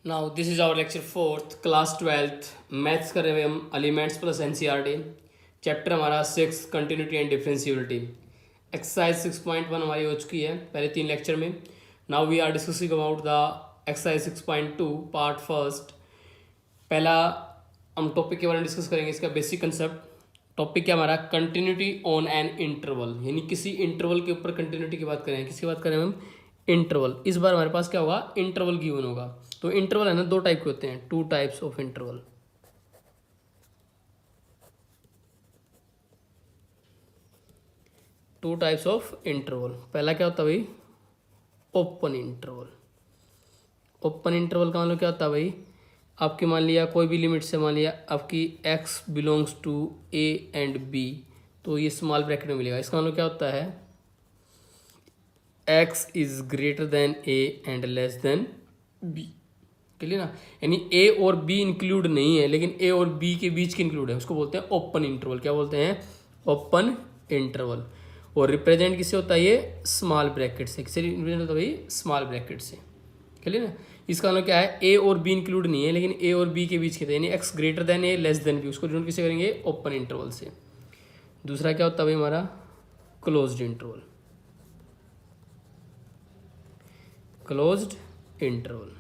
Now this is our lecture fourth class 12th maths कर रहे हैं हम एलिमेंट्स प्लस एनसीईआरटी चैप्टर हमारा 6 कंटिन्यूटी एंड डिफरेंशियबिलिटी एक्सरसाइज 6.1 हमारी हो चुकी है पहले 3 लेक्चर में। Now we are discussing about the exercise 6.2 part first. पहला हम टॉपिक के बारे में डिस्कस करेंगे, इसका बेसिक कंसेप्ट। टॉपिक क्या हमारा, कंटिन्यूटी ऑन एन इंटरवल, यानी किसी इंटरवल के ऊपर कंटिन्यूटी की बात करें। किसकी बात करें हम, इंटरवल। इस बार हमारे पास क्या होगा, इंटरवल गिवन होगा। तो इंटरवल है ना, दो टाइप के होते हैं, two types of interval. Two types of interval. पहला क्या होता है भाई, ओपन इंटरवल। ओपन इंटरवल का मतलब क्या होता है भाई, आपकी मान लिया कोई भी लिमिट से, मान लिया आपकी x belongs to a and b, तो ये स्मॉल ब्रैकेट में मिलेगा। इसका मतलब क्या होता है, x is greater than a and less than b। Clear ना, यानी a और b इंक्लूड नहीं है, लेकिन a और b के बीच के इंक्लूड है, उसको बोलते हैं ओपन इंटरवल। क्या बोलते हैं, ओपन इंटरवल। और रिप्रेजेंट किससे होता है, ये स्मॉल ब्रैकेट से। किससे रिप्रेजेंट होता है भाई, स्मॉल ब्रैकेट से। क्लियर ना, इसका मतलब क्या है, ए और बी इंक्लूड नहीं है, लेकिन ए और बी के बीच के थे, यानी एक्स ग्रेटर देन ए लेस देन बी, उसको डिनोट किससे करेंगे, ओपन इंटरवल से। दूसरा क्या होता है भाई हमारा, क्लोज्ड इंटरवल। क्लोज्ड इंटरवल,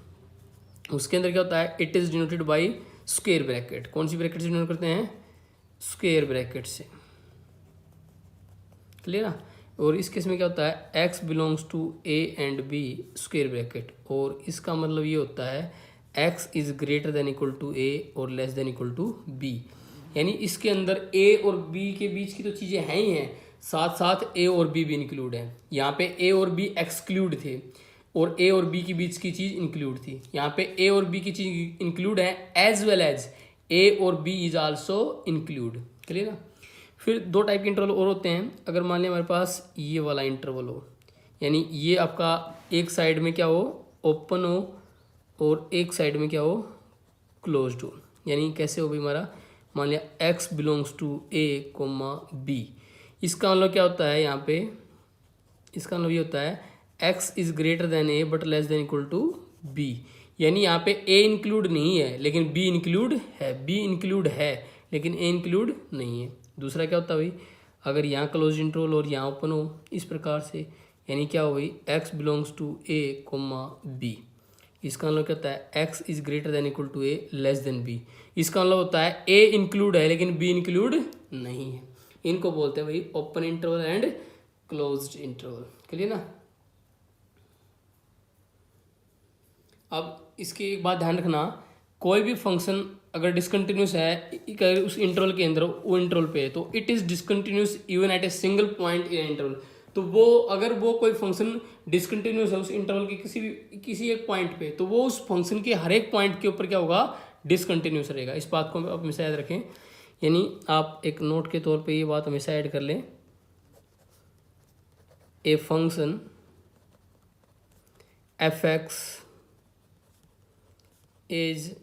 उसके अंदर क्या होता है, it is denoted by square bracket. कौन सी ब्रैकेट से डिनोट करते हैं, स्क्वायर ब्रैकेट से। क्लियर ना। और इस केस में क्या होता है, x belongs to a and b square bracket, और इसका मतलब ये होता है x is greater than equal to a और less than equal to b। यानी इसके अंदर a और b के बीच की तो चीज़ें हैं ही हैं, साथ साथ a और b भी इंक्लूड है। यहाँ पे a और b एक्सक्लूड थे, और a और b के बीच की चीज़ इंक्लूड थी। यहाँ पे a और b की चीज़ इंक्लूड है, एज वेल एज a और b is also include. Clear ना। फिर दो टाइप के इंटरवल और होते हैं। अगर मान लिया हमारे पास ये वाला इंटरवल हो, यानी ये आपका एक साइड में क्या हो, ओपन हो, और एक साइड में क्या हो, क्लोज्ड हो। यानी कैसे हो भाई हमारा, मान लिया x belongs to a comma b। इसका मतलब क्या होता है यहाँ पे, इसका मतलब ये होता है x is greater than a but less than equal to b। यानी यहाँ पे a इंक्लूड नहीं है, लेकिन b इंक्लूड है, b इंक्लूड है लेकिन a इंक्लूड नहीं है। दूसरा क्या होता है भाई, अगर यहाँ क्लोज इंटरवल और यहाँ ओपन हो, इस प्रकार से, यानी क्या हो भाई, x belongs to a comma b। इसका मतलब क्या होता है, x is greater than equal to a less than b। इसका मतलब होता है a इंक्लूड है लेकिन b इंक्लूड नहीं है। इनको बोलते हैं भाई open interval and closed interval. Clear ना। अब इसकी एक बात ध्यान रखना, कोई भी फंक्शन अगर डिसकंटिन्यूस है उस इंटरवल के अंदर, वो इंटरवल पे है, तो it is discontinuous even at a single point in interval. तो वो अगर वो कोई फंक्शन डिसकंटिन्यूस है उस इंटरवल के किसी एक पॉइंट पे, तो वो उस फंक्शन के हर एक पॉइंट के ऊपर क्या होगा, डिसकंटिन्यूस रहेगा। इस बात को आप हमेशा याद रखें, यानी आप एक नोट के तौर पे ये बात हमेशा ऐड कर लें, a function F x is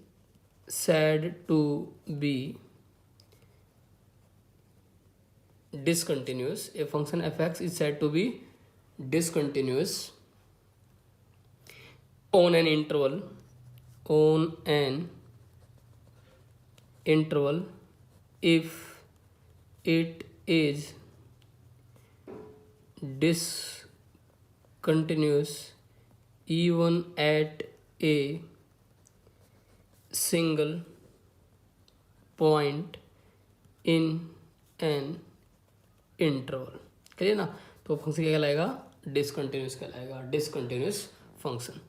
said to be discontinuous. A function fx is said to be discontinuous on an interval, on an interval if it is discontinuous even at a single point in an interval। Clear ना। तो function क्या कहलाएगा, discontinuous कहलाएगा, discontinuous function.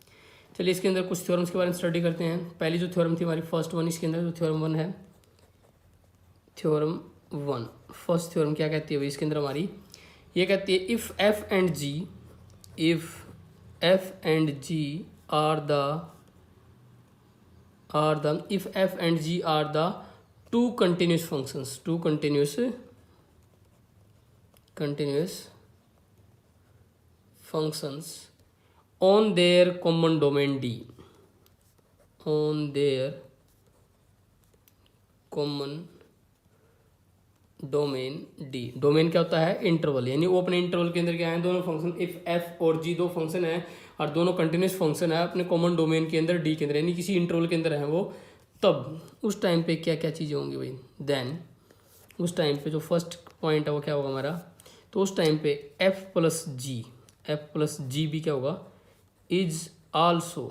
चलिए इसके अंदर कुछ theorems के बारे में स्टडी करते हैं। पहली जो थ्योरम थी हमारी फर्स्ट वन, इसके अंदर जो थ्योरम वन है, थ्योरम वन, फर्स्ट थ्योरम क्या कहती है भाई, इसके अंदर हमारी ये कहती है, if f and g, if f and g are the if f and g are the two continuous functions, two continuous functions on their common domain D, on their common domain D. Domain क्या होता है, interval. यानी वो अपने interval के अंदर क्या है, दोनों फंक्शन, इफ एफ और जी दो फंक्शन है और दोनों कंटिन्यूस फंक्शन है अपने कॉमन डोमेन के अंदर डी के अंदर, यानी किसी इंटरवल के अंदर है वो, तब उस टाइम पे क्या क्या चीज़ें होंगी भाई, देन उस टाइम पे जो फर्स्ट पॉइंट है वो क्या होगा हमारा, तो उस टाइम पे एफ प्लस जी भी क्या होगा, इज आल्सो,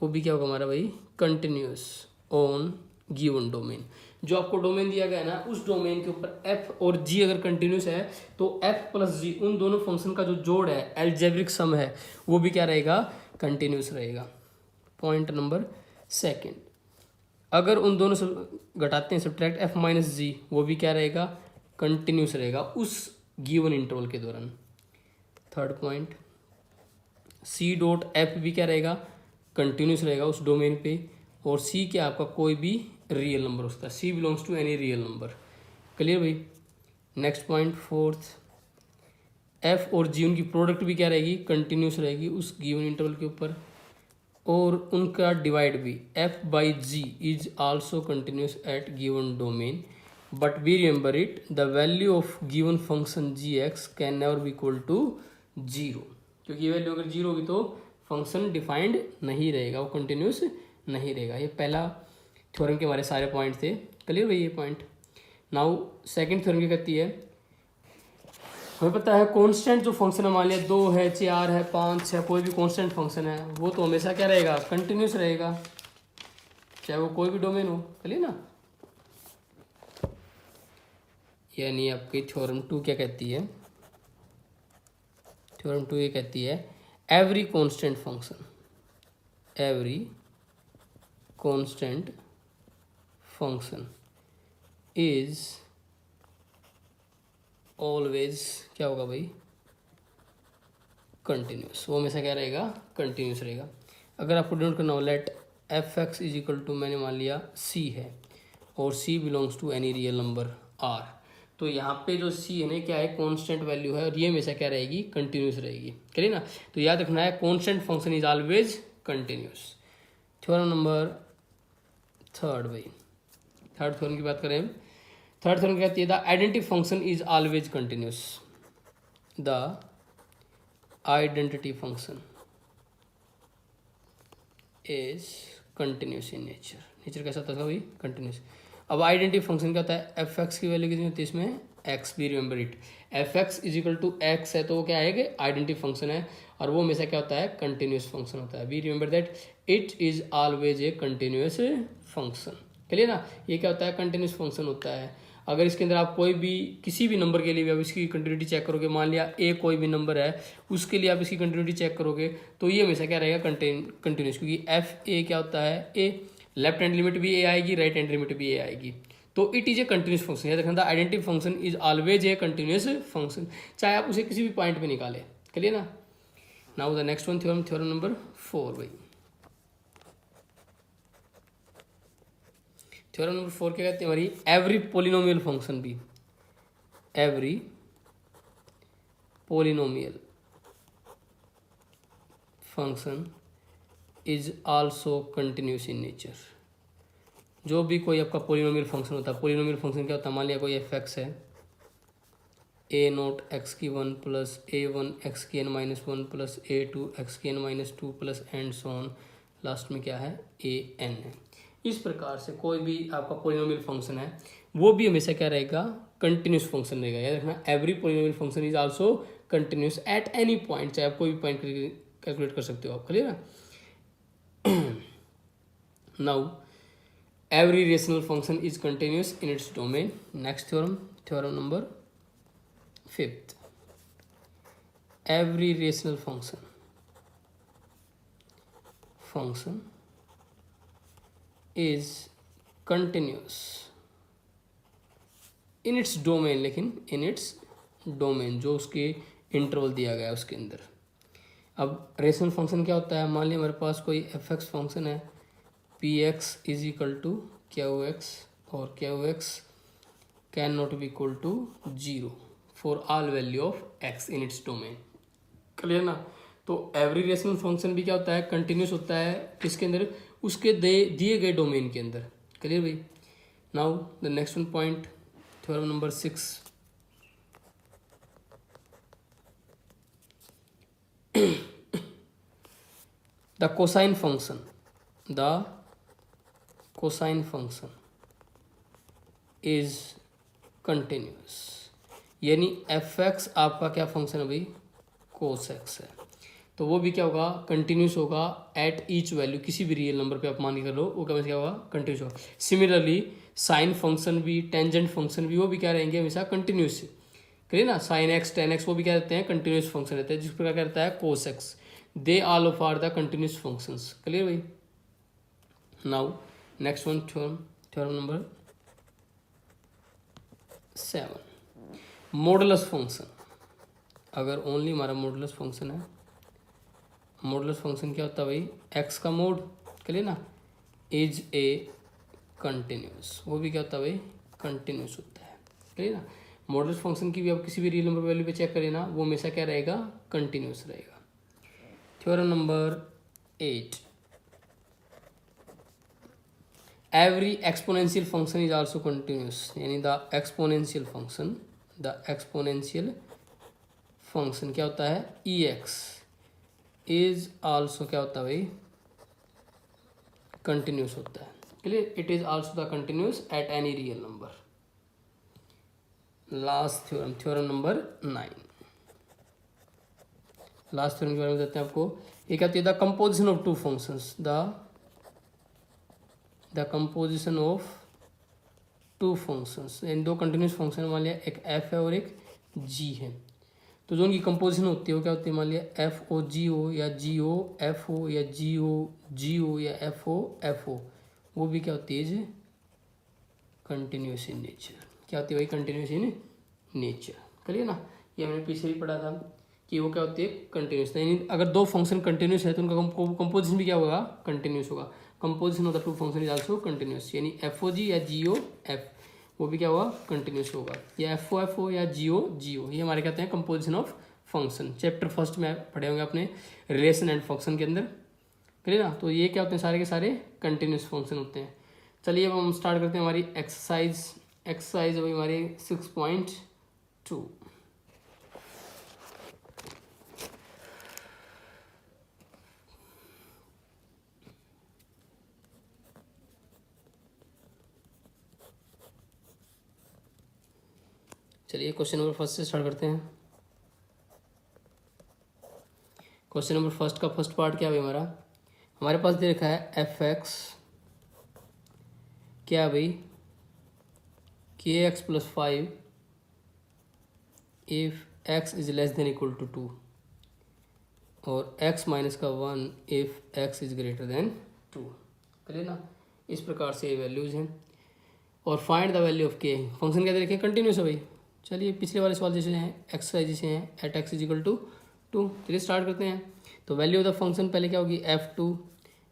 वो भी क्या होगा हमारा भाई, कंटिन्यूस ऑन गिवन डोमेन। जो आपको डोमेन दिया गया है ना, उस डोमेन के ऊपर एफ और जी अगर कंटिन्यूस है तो एफ प्लस जी उन दोनों फंक्शन का जो जोड़ है, एल्जेब्रिक सम है, वो भी क्या रहेगा, कंटिन्यूस रहेगा। पॉइंट नंबर सेकंड, अगर उन दोनों से घटाते हैं सब्ट्रैक्ट एफ माइनस जी, वो भी क्या रहेगा, कंटिन्यूस रहेगा उस गिवन इंटरवल के दौरान। Third point, c dot f भी क्या रहेगा, कंटिन्यूस रहेगा उस डोमेन पे, और सी क्या आपका कोई भी रियल नंबर होता है, c belongs to any real number. Clear भाई। नेक्स्ट पॉइंट फोर्थ, एफ और जी उनकी प्रोडक्ट भी क्या रहेगी, कंटिन्यूस रहेगी उस गिवन इंटरवल के ऊपर, और उनका डिवाइड भी f by g is also continuous at given domain, but we remember it the value of given function g x can never be equal to zero, क्योंकि ये वैल्यू अगर जीरो होगी तो फंक्शन डिफाइंड नहीं रहेगा, वो continuous नहीं रहेगा। ये पहला थ्योरम के हमारे सारे पॉइंट थे। क्लियर भाई ये पॉइंट। नाउ सेकंड थ्योरम क्या कहती है, हमें पता है कांस्टेंट जो फंक्शन है, मान लिया 2 है, 4 है, 5 है, कोई भी कांस्टेंट फंक्शन है, वो तो हमेशा क्या रहेगा, कंटिन्यूस रहेगा, चाहे वो कोई भी डोमेन हो। चलिए ना, यानी आपकी थ्योरम 2 क्या कहती है, थ्योरम 2 ये कहती है every constant function, every constant function is always क्या होगा भाई, कंटिन्यूस, वो हमेशा क्या रहेगा, कंटिन्यूस रहेगा। अगर आपको डिनोट करना हो, let f x is equal to, मैंने मान लिया सी है और c belongs to any real number R, तो यहाँ पे जो सी है ना क्या है, कांस्टेंट वैल्यू है, और ये हमेशा क्या रहेगी, कंटिन्यूस रहेगी। करिए ना, तो याद रखना है constant function is always continuous. Theorem number third भाई, थर्ड थ्योरम की बात करें, थर्ड थ्योरम कहती है the identity function is always continuous, the identity function is continuous in nature. Nature कैसा होता है भाई, कंटिन्यूस। अब आइडेंटिटी फंक्शन क्या होता है, एफ एक्स की वैल्यू कितनी होती है इसमें, एक्स, भी remember it, f x is equal to x है तो वो क्या आएगा, आइडेंटिटी फंक्शन है, और वो हमेशा क्या होता है, कंटिन्यूस फंक्शन होता है। Be remember that it is always a continuous function. चलिए ना, ये क्या होता है, कंटिन्यूस फंक्शन होता है। अगर इसके अंदर आप कोई भी किसी भी नंबर के लिए भी आप इसकी कंटिन्यूटी चेक करोगे, मान लिया ए कोई भी नंबर है, उसके लिए आप इसकी कंटिन्यूटी चेक करोगे तो ये हमेशा क्या रहेगा, कंटिन्यूस, क्योंकि एफ ए क्या होता है, ए, लेफ्ट हैंड लिमिट भी ए आएगी, राइट हैंड लिमिट भी ए आएगी, तो it is a continuous function. याद रखना, identity function is always a continuous function, चाहे आप उसे किसी भी पॉइंट पे निकाले। चलिए ना, now the next one theorem, theorem number 4 भाई। थ्योरम नंबर 4 क्या कहते हैं हमारी, एवरी पोलिनोमियल फंक्शन भी, every polynomial function is also continuous in nature. जो भी कोई आपका पोलिनोमियल फंक्शन होता है, पोलिनोमियल फंक्शन क्या होता है, मान लिया कोई एफ एक्स है, ए नोट एक्स की 1 प्लस ए 1 एक्स की n माइनस 1 प्लस ए 2 एक्स की n minus 2 plus and so on, last में क्या है, ए एन है। इस प्रकार से कोई भी आपका पोलिनोमियल फंक्शन है वो भी हमेशा क्या रहेगा, कंटिन्यूस फंक्शन रहेगा। याद रखना, every polynomial function is also continuous at any point, चाहे आप कोई भी पॉइंट कैलकुलेट कर सकते हो आप। क्लियर है। Now every rational function is continuous in its domain. Next theorem, theorem number 5th, every rational function is continuous in its domain, लेकिन in its domain जो उसके इंटरवल दिया गया है उसके अंदर। अब रेशनल फंक्शन क्या होता है, मान लिया हमारे पास कोई एफ एक्स फंक्शन है, p x is equal to q x, और q x can not be equal to zero for all value of x in its domain. Clear ना, तो एवरी रेशनल फंक्शन भी क्या होता है, कंटिन्यूस होता है किसके अंदर, उसके दिए गए डोमेन के अंदर। क्लियर भाई। Now the next one point, theorem number 6, the cosine function is continuous, यानी एफ एक्स आपका क्या फंक्शन है भाई, कोस एक्स है, तो वो भी क्या होगा, कंटिन्यूस होगा एट ईच वैल्यू, किसी भी रियल नंबर पे आप मान के कर लो वो क्या होगा, कंटिन्यूस होगा। सिमिलरली साइन फंक्शन भी, टेंजेंट फंक्शन भी, वो भी क्या रहेंगे हमेशा कंटिन्यूस, करिए ना, साइन एक्स टेन एक्स वो भी क्या रहते हैं, कंटिन्यूस फंक्शन रहते हैं, जिस प्रकार क्या रहता है cos x, they all of are the continuous functions. Clear भाई। Now next one, theorem number 7, modulus function. अगर ओनली हमारा मॉडुलस फंक्शन है, मॉडुलस फंक्शन क्या होता है भाई, एक्स का मोड, क्लियर ना, इज ए कंटिन्यूस, वो भी क्या होता है भाई, कंटिन्यूस होता है, क्लियर ना। मॉडुलस फंक्शन की भी आप किसी भी रियल नंबर वैल्यू पे चेक करें ना, वो हमेशा क्या रहेगा, कंटिन्यूस रहेगा। Theorem number 8, every exponential function is also continuous, यानी द एक्सपोनेंशियल फंक्शन क्या होता है, ई एक्स इज आल्सो क्या होता है भाई, कंटिन्यूस होता है, clear. It is also the continuous at any real number. Last theorem number 9, last theorem के बारे में बताते हैं आपको। ये कहती है the composition of two functions, the composition of two functions, इन दो कंटिन्यूस फंक्शन मान लिया, एक एफ है और एक जी है, तो जो उनकी कंपोजिशन होती है वो क्या होती है, मान लिया एफ ओ जी ओ, या जी ओ एफ ओ, या जी ओ या एफ ओ, वो भी क्या होती है, कंटिन्यूस इन नेचर। क्या होती है भाई, कंटिन्यूस इन नेचर, क्लियर ना। ये हमने पीछे भी पढ़ा था कि वो क्या होती है, कंटिन्यूस, यानी अगर दो फंक्शन कंटिन्यूस है तो उनका कंपोजिशन भी क्या होगा, कंटिन्यूस होगा। Composition of the two function is also continuous, यानी एफ ओ जी या जी ओ एफ, वो भी क्या होगा, कंटिन्यूस होगा, या एफ ओ या जी ओ, ये हमारे कहते हैं composition of function. Chapter first में पढ़े होंगे अपने रिलेशन एंड फंक्शन के अंदर, क्लियर ना। तो ये क्या होते हैं, सारे के सारे कंटिन्यूस फंक्शन होते हैं। चलिए अब हम स्टार्ट करते हैं हमारी एक्सरसाइज अभी हमारी 6.2। चलिए क्वेश्चन नंबर फर्स्ट से स्टार्ट करते हैं। क्वेश्चन नंबर फर्स्ट का फर्स्ट पार्ट क्या है हमारे पास दे रखा है एफ एक्स क्या भाई, k x plus 5 if x is less than equal to 2, और x माइनस का 1 if x is greater than 2, clear ना। इस प्रकार से ये वैल्यूज हैं, और find the value of k, function क्या दे रखे हैं, कंटिन्यूस है भाई। चलिए पिछले वाले सवाल जैसे हैं, एक्सरसाइज जैसे हैं, at x is equal to 2, चलिए स्टार्ट करते हैं। तो वैल्यू ऑफ द फंक्शन पहले क्या होगी, f2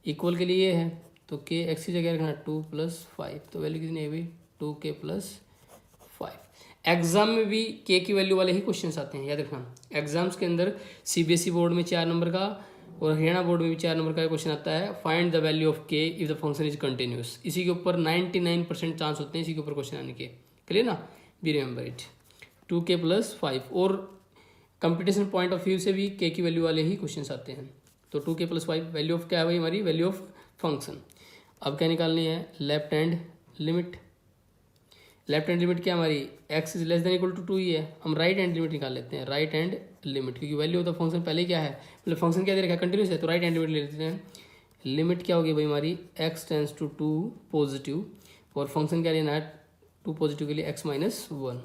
इक्वल के लिए है, तो k x की जगह रखना 2 + 5, तो वैल्यू कितनी है भाई, 2k + 5। एग्जाम में भी k की वैल्यू वाले ही क्वेश्चंस आते हैं, याद रखना। एग्जाम्स के अंदर सीबीएसई बोर्ड में 4 नंबर का और हरियाणा बोर्ड में भी 4 नंबर का क्वेश्चन आता है, find the value of k if the function is continuous. इसी के ऊपर 99% चांस होते हैं इसी के ऊपर क्वेश्चन आने के, क्लियर ना, बी रिमेंबर इट। 2k + 5, और कंपटीशन पॉइंट ऑफ व्यू से भी k की वैल्यू वाले ही क्वेश्चन आते हैं। तो 2k + 5 वैल्यू ऑफ क्या है भाई, हमारी वैल्यू ऑफ फंक्शन। अब क्या निकालनी है, left hand limit. Left hand limit क्या हमारी, x is less than equal to 2 ही है, हम राइट हैंड लिमिट निकाल लेते हैं, राइट हैंड लिमिट, क्योंकि वैल्यू ऑफ द फंक्शन पहले क्या है, मतलब फंक्शन क्या दे रखा है, कंटिन्यूस है, तो राइट हैंड लिमिट ले लेते हैं। लिमिट क्या होगी भाई हमारी, x टेंस टू 2 पॉजिटिव, और फंक्शन क्या लेना है 2 पॉजिटिव के लिए x माइनस 1।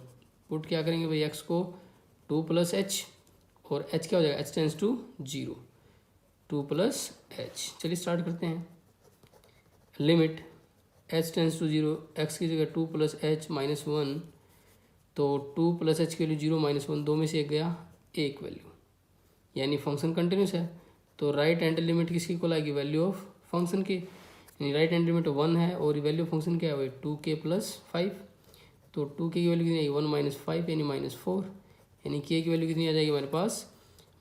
पुट क्या करेंगे भाई, x को 2 + h, और h क्या हो जाएगा, h टेंस टू 0, 2 + h। चलिए स्टार्ट करते हैं। Limit h tends to 0, x की जगह 2 + h माइनस 1, तो 2 + h के लिए 0 - 1, दो में से एक गया, एक वैल्यू, यानी फंक्शन कंटिन्यूस है। तो राइट हैंड लिमिट किसकी इक्वल आएगी, वैल्यू ऑफ फंक्शन की, यानी राइट हैंड लिमिट 1 है, और वैल्यू ऑफ फंक्शन क्या है भाई, 2k + 5, तो 2k की वैल्यू कितनी आई, 1 - 5 यानी -4, यानी k की वैल्यू कितनी आ जाएगी हमारे पास,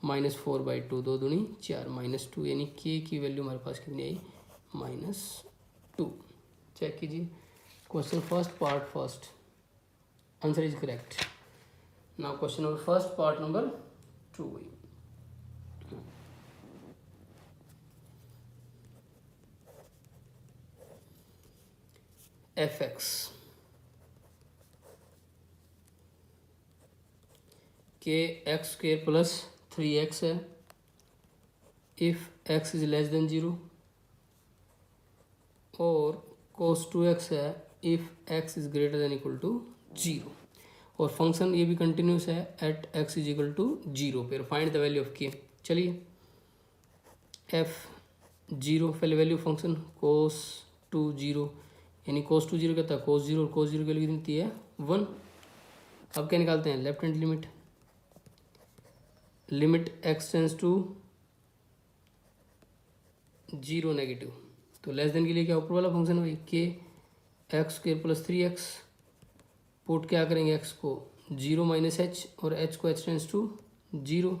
-4/2, 2 दूनी 4, -2, यानी k की वैल्यू हमारे पास कितनी आई, -2। चेक कीजिए question first part first, answer is correct. Now question number first part number 2। F x k x square plus 3x है if x is less than 0 और cos 2x है if x is greater than equal to 0 और function ये भी continuous है at x is equal to 0 पर find the value of k। चलिए f0 पहले वैल्यू फंक्शन cos 2 0 यानी cos 2 0 कहता है cos 0 और cos 0 की वैल्यू कितनी है 1। अब क्या निकालते हैं left hand limit x tends to 0 negative तो लेस देन के लिए क्या ऊपर वाला फंक्शन भाई k x square plus 3x put क्या करेंगे x को 0 माइनस एच और h को h टेंस टू 0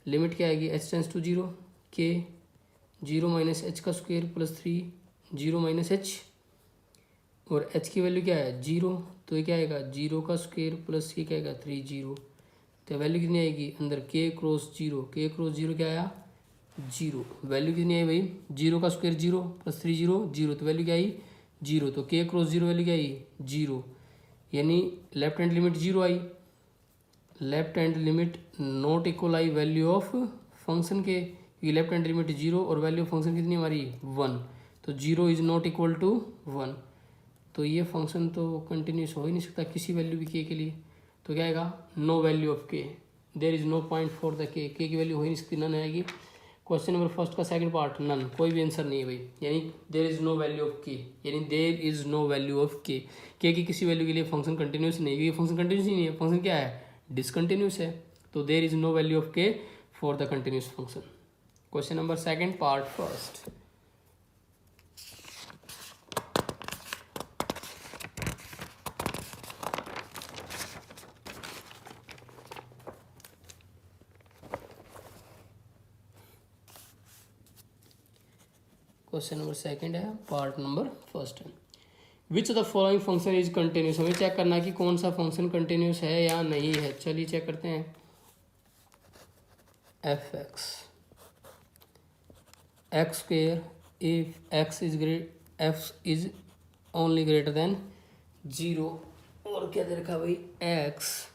लिमिट क्या आएगी h टेंस टू 0 के 0 माइनस एच का स्क्वेयर प्लस 3 0 माइनस एच और h की वैल्यू क्या है 0 तो ये क्या आएगा 0 का स्क्वेयर प्लस ये क्या आएगा 3 0 तो वैल्यू कितनी आएगी अंदर k क्रॉस 0 क्या आया 0 वैल्यू कितनी आई भाई 0 का स्क्वायर 0 प्लस 3 0 तो वैल्यू क्या आई 0 तो k क्रॉस 0 वैल्यू क्या आई 0 यानी left hand limit 0 I left hand limit not equal I value of function के ये लेफ्ट हैंड लिमिट 0 और वैल्यू ऑफ फंक्शन कितनी हमारी 1 तो 0 इज नॉट इक्वल टू 1 तो ये फंक्शन तो कंटिन्यूस हो ही नहीं सकता किसी वैल्यू भी k के लिए तो क्या आएगा no value of k there is no point for the k की वैल्यू हो ही नहीं सकती नन आएगी। क्वेश्चन नंबर फर्स्ट का सेकंड पार्ट नन कोई भी आंसर नहीं है भाई यानी there is no value of k यानी there is no value of k की किसी वैल्यू के लिए फंक्शन कंटिन्यूस नहीं है फंक्शन कंटिन्यूस ही नहीं है फंक्शन क्या है डिसकंटिन्यूस है तो there is no value of k for the continuous function. Question number second part first question number second है पार्ट नंबर फर्स्ट है which the following function is continuous हमें check करना है कि कौन सा फंक्शन कंटिन्यूस है या नहीं है। चलिए चेक करते हैं f x x square if x is great f is only greater than 0 और क्या दे रखा भाई x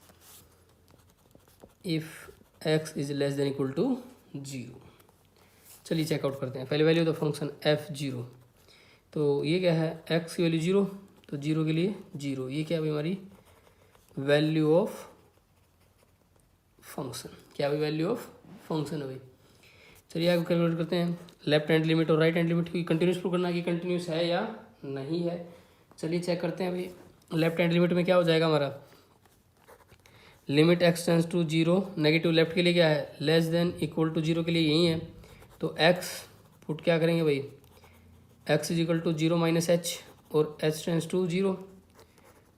if x is less than equal to 0। चलिए चेकआउट करते हैं पहले value of the function f0 तो ये क्या है x की वैल्यू 0 तो 0 के लिए 0 ये क्या है भाई हमारी वैल्यू ऑफ फंक्शन क्या भाई वैल्यू ऑफ फंक्शन है भाई। चलिए आगे कैलकुलेट करते हैं लेफ्ट हैंड लिमिट और राइट हैंड लिमिट की कंटिन्यूस प्रूव करना कि कंटिन्यूस है या नहीं है। चलिए चेक करते हैं भाई लेफ्ट हैंड लिमिट में क्या हो जाएगा हमारा limit x tends to 0 negative left के लिए क्या है लेस देन इक्वल टू 0 के लिए यही है तो x पुट क्या करेंगे भाई x is equal to 0 minus h और h टेंस टू 0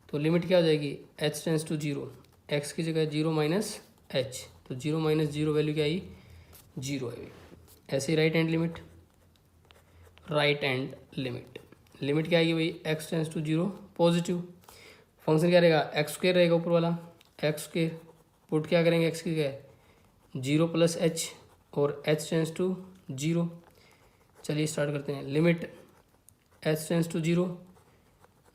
तो लिमिट क्या हो जाएगी h टेंस टू 0 x की जगह 0 माइनस एच तो 0 माइनस 0 वैल्यू क्या आई 0 है भाई। ऐसे ही राइट हैंड लिमिट क्या आएगी भाई x tends to 0 positive function क्या रहेगा एक्स स्क्वेयर रहेगा ऊपर वाला एक्स स्क्वेयर पुट क्या करेंगे x की जगह 0 प्लस एच और h टेंस टू 0। चलिए स्टार्ट करते हैं limit h tends to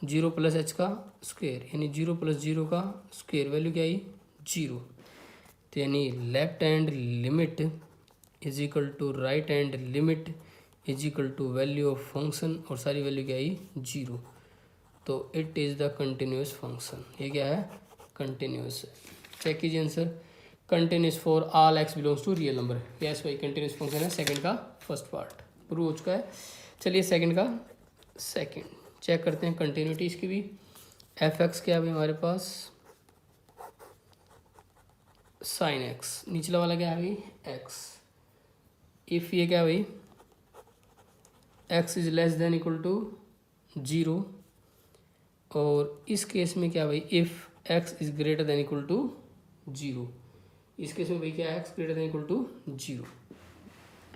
0 plus h का स्क्वेयर यानी 0 प्लस 0 का स्क्वेयर वैल्यू क्या आई 0 तो यानी left hand limit is equal to right hand limit is equal to value of function और सारी वैल्यू क्या आई 0 तो it is the continuous function ये क्या है कंटिन्यूस है। चेक कीजिए answer continuous for all x belongs to real number yes भाई कंटिन्यूस फंक्शन है सेकंड का फर्स्ट पार्ट प्रूव हो चुका है। चलिए सेकंड का सेकंड चेक करते हैं कंटिन्यूटी इसकी भी एफ एक्स क्या है भाई हमारे पास साइन एक्स निचला वाला क्या है भाई एक्स इफ़ ये क्या है भाई x is less than equal to 0 और इस केस में क्या भाई if x is greater than equal to 0 इस केस में भाई क्या है x greater than equal to 0।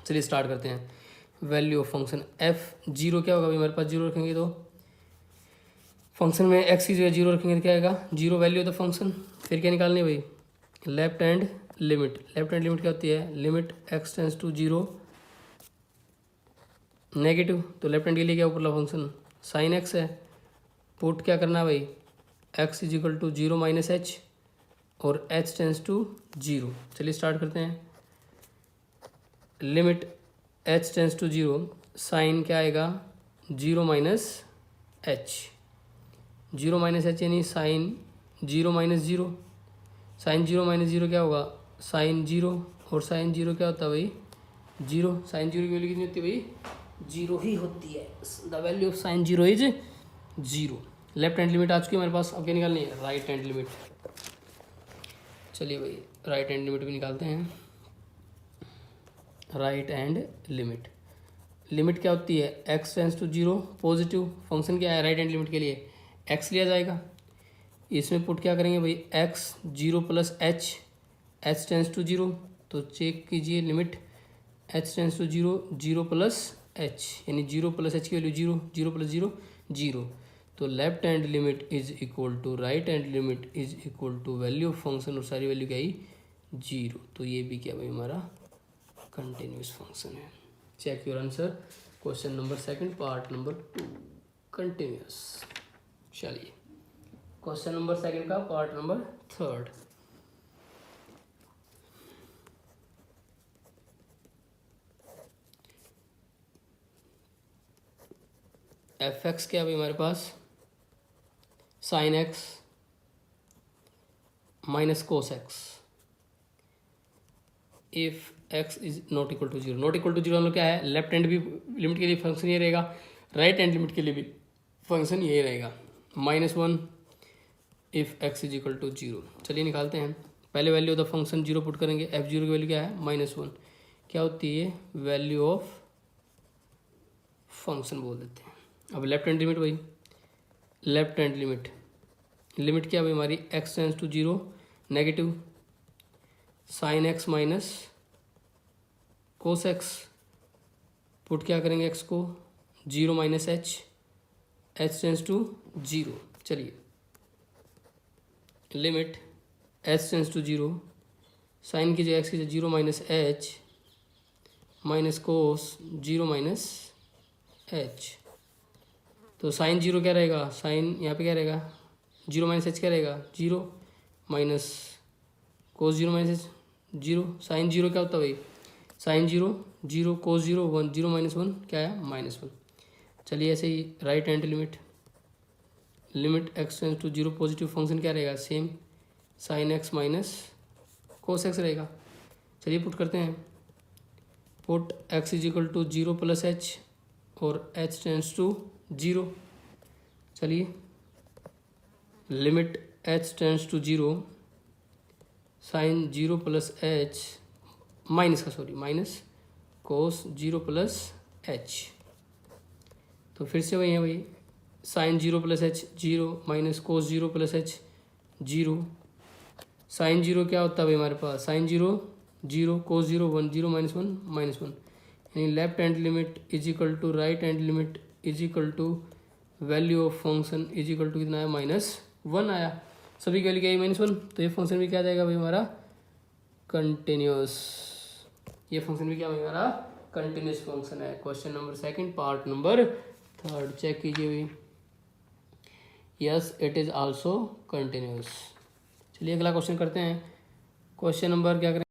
चलिए स्टार्ट करते हैं वैल्यू ऑफ फंक्शन f0 क्या होगा भाई हमारे पास 0 रखेंगे तो फंक्शन में x की जगह 0 रखेंगे तो क्या आएगा 0 वैल्यू ऑफ द फंक्शन फिर क्या निकालनी है भाई लेफ्ट हैंड लिमिट क्या होती है limit x tends to 0 negative तो लेफ्ट हैंड के लिए क्या ऊपर फंक्शन साइन x है पुट क्या करना है भाई, x is equal to 0 minus h और h टेंस टू 0। चलिए स्टार्ट करते हैं। Limit h tends to 0, sine क्या आएगा 0 माइनस एच, 0 माइनस एच यानी साइन 0 माइनस 0, साइन 0 माइनस 0 क्या होगा साइन 0, और साइन 0 क्या होता है भाई 0, साइन 0 की वैल्यू कितनी होती है भाई 0 ही होती है। The value of sine 0 is 0। Left hand limit आ चुकी है हमारे पास, अब क्या निकालनी है राइट हैंड लिमिट। चलिए भाई राइट हैंड लिमिट भी निकालते हैं। राइट हैंड लिमिट, लिमिट क्या होती है x tends to 0, positive function क्या है राइट हैंड लिमिट के लिए x लिया जाएगा। इसमें पुट क्या करेंगे भाई x 0 plus h, h tends to 0, तो चेक कीजिए limit h tends to 0, 0 plus h यानी 0 प्लस h की वैल्यू 0, 0 प्लस 0 0, तो left hand limit is equal to right hand limit is equal to value of function, और सारी value क्या आई 0, तो ये भी क्या भाई हमारा कंटिन्यूस फंक्शन है। Check your answer, question number second part number 2 continuous. चलिए क्वेश्चन नंबर सेकंड का पार्ट नंबर 3, एफ एक्स क्या भाई हमारे पास sine x minus cos x if x is not equal to 0, not equal to 0 मतलब क्या है लेफ्ट हैंड भी लिमिट के लिए फंक्शन ये रहेगा, राइट हैंड लिमिट के लिए भी फंक्शन ये रहेगा -1 if x is equal to 0। चलिए निकालते हैं, पहले value of the function 0 put करेंगे, f0 की वैल्यू क्या है -1, क्या होती है वैल्यू ऑफ फंक्शन बोल देते हैं। अब लेफ्ट हैंड लिमिट भाई, लेफ्ट हैंड लिमिट, लिमिट क्या भाई हमारी x tends to 0 negative sine x minus cos x, put क्या करेंगे x को 0 minus h, h tends to 0। चलिए limit h tends to 0, sine की जगह x की 0 minus h minus cos 0 minus h, तो साइन 0 क्या रहेगा, साइन यहाँ पे क्या रहेगा 0 माइनस एच क्या रहेगा 0 minus cos 0 minus h 0, sine 0 क्या होता है भाई साइन 0 0 कोस 0 1, 0 माइनस 1 क्या है -1। चलिए ऐसे ही right hand limit, limit x tends to 0 positive function क्या रहेगा same sine x minus cos x रहेगा। चलिए पुट करते हैं, put x is equal to 0 plus h और h टेंस टू 0। चलिए limit h tends to 0, sine 0 plus h minus का sorry minus cos 0 plus h, तो फिर से वही है भाई sine 0 plus h 0 minus cos 0 plus h 0, sine 0 क्या होता है भाई हमारे पास साइन 0 0 कोस 0 1, 0 माइनस 1 यानी left hand limit is equal to right hand limit is equal to value of function is equal to कितना है -1 आया, सभी की वैल्यू क्या है -1, तो ये फंक्शन भी क्या आ जाएगा भाई हमारा कंटिन्यूस, ये फंक्शन भी क्या भाई हमारा कंटिन्यूस फंक्शन है। Question number second part number 3 check कीजिए भाई, yes it is also continuous. चलिए अगला क्वेश्चन करते हैं, क्वेश्चन नंबर क्या करें